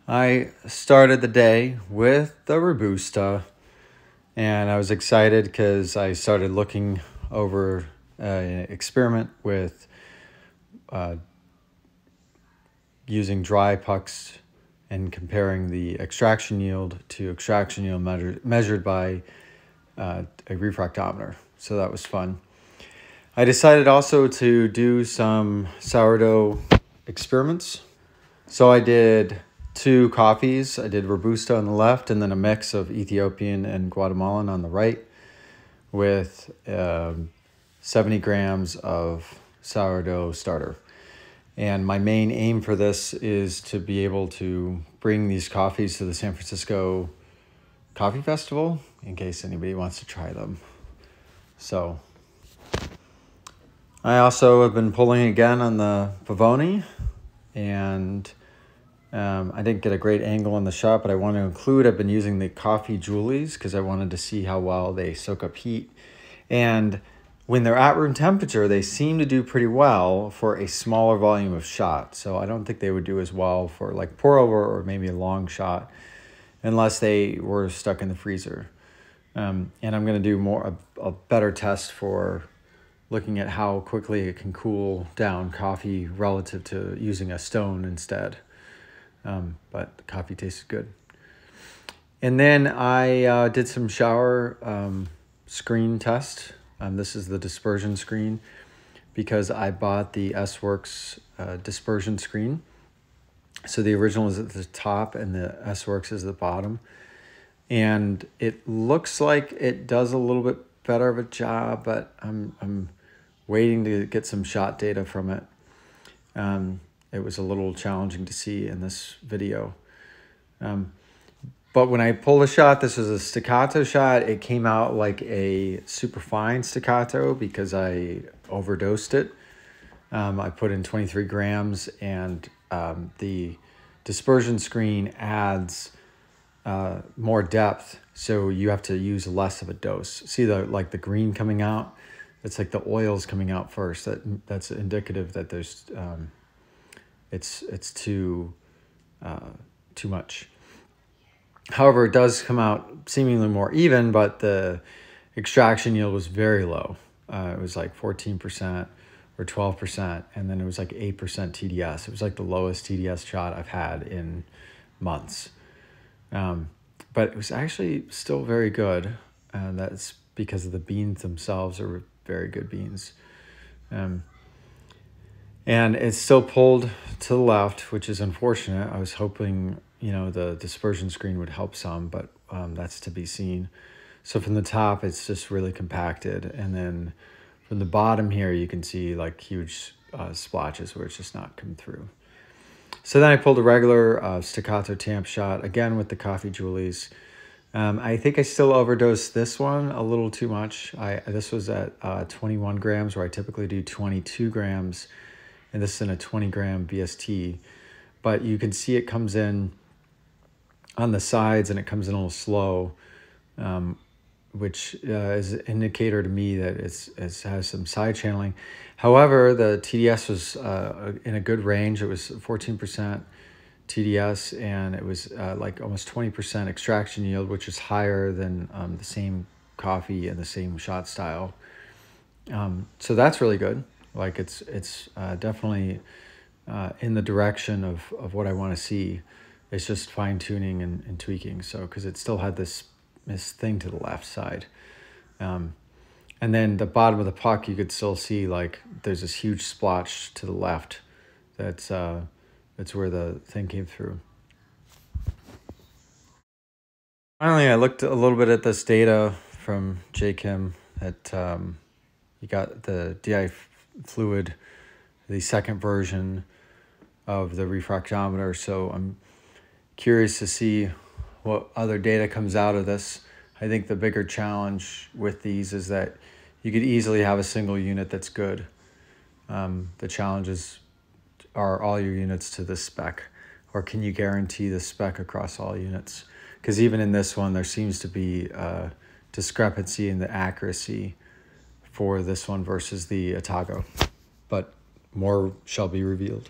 I started the day with the Robusta, and I was excited because I started looking over an experiment with using dry pucks and comparing the extraction yield to extraction yield measured by a refractometer. So that was fun. I decided also to do some sourdough experiments. So I did 2 coffees. I did Robusta on the left and then a mix of Ethiopian and Guatemalan on the right with 70 grams of sourdough starter. And my main aim for this is to be able to bring these coffees to the San Francisco Coffee Festival in case anybody wants to try them. So I also have been pulling again on the Pavoni, and I didn't get a great angle on the shot, but I want to include, I've been using the coffee Joulies because I wanted to see how well they soak up heat. And when they're at room temperature, they seem to do pretty well for a smaller volume of shot. So I don't think they would do as well for like pour over or maybe a long shot unless they were stuck in the freezer. And I'm going to do a better test for looking at how quickly it can cool down coffee relative to using a stone instead. But the coffee tasted good. And then I did some shower screen test. This is the dispersion screen because I bought the S-Works dispersion screen. So the original is at the top and the S-Works is at the bottom. And it looks like it does a little bit better of a job, but I'm waiting to get some shot data from it. It was a little challenging to see in this video. But when I pulled a shot, this was a staccato shot. It came out like a super fine staccato because I overdosed it. I put in 23 grams and the dispersion screen adds more depth. So you have to use less of a dose. See the green coming out? It's like the oil's coming out first. That's indicative that there's it's too much. However, it does come out seemingly more even, but the extraction yield was very low. It was like 14% or 12%, and then it was like 8% TDS. It was like the lowest TDS shot I've had in months. But it was actually still very good, and that's because of the beans themselves are very good beans. And it's still pulled to the left, which is unfortunate. I was hoping, the dispersion screen would help some, but that's to be seen. So from the top, it's just really compacted. And then from the bottom here, you can see like huge splotches where it's just not come through. So then I pulled a regular staccato tamp shot, again with the coffee Joulies. I think I still overdosed this one a little too much. This was at 21 grams, where I typically do 22 grams, and this is in a 20 gram VST. But you can see it comes in on the sides and it comes in a little slow, which is an indicator to me that it has some side channeling. However, the TDS was in a good range. It was 14% TDS, and it was like almost 20% extraction yield, which is higher than the same coffee and the same shot style. So that's really good. Like it's definitely in the direction of what I want to see. It's just fine tuning and tweaking. So because it still had this thing to the left side. And then the bottom of the puck, you could still see like there's this huge splotch to the left. That's where the thing came through. Finally, I looked a little bit at this data from J. Kim that you got the DI fluid, the second version of the refractometer. So I'm curious to see what other data comes out of this. I think the bigger challenge with these is that you could easily have a single unit that's good. The challenges are all your units to the spec, or can you guarantee the spec across all units? Because even in this one, there seems to be a discrepancy in the accuracy for this one versus the Otago, but more shall be revealed.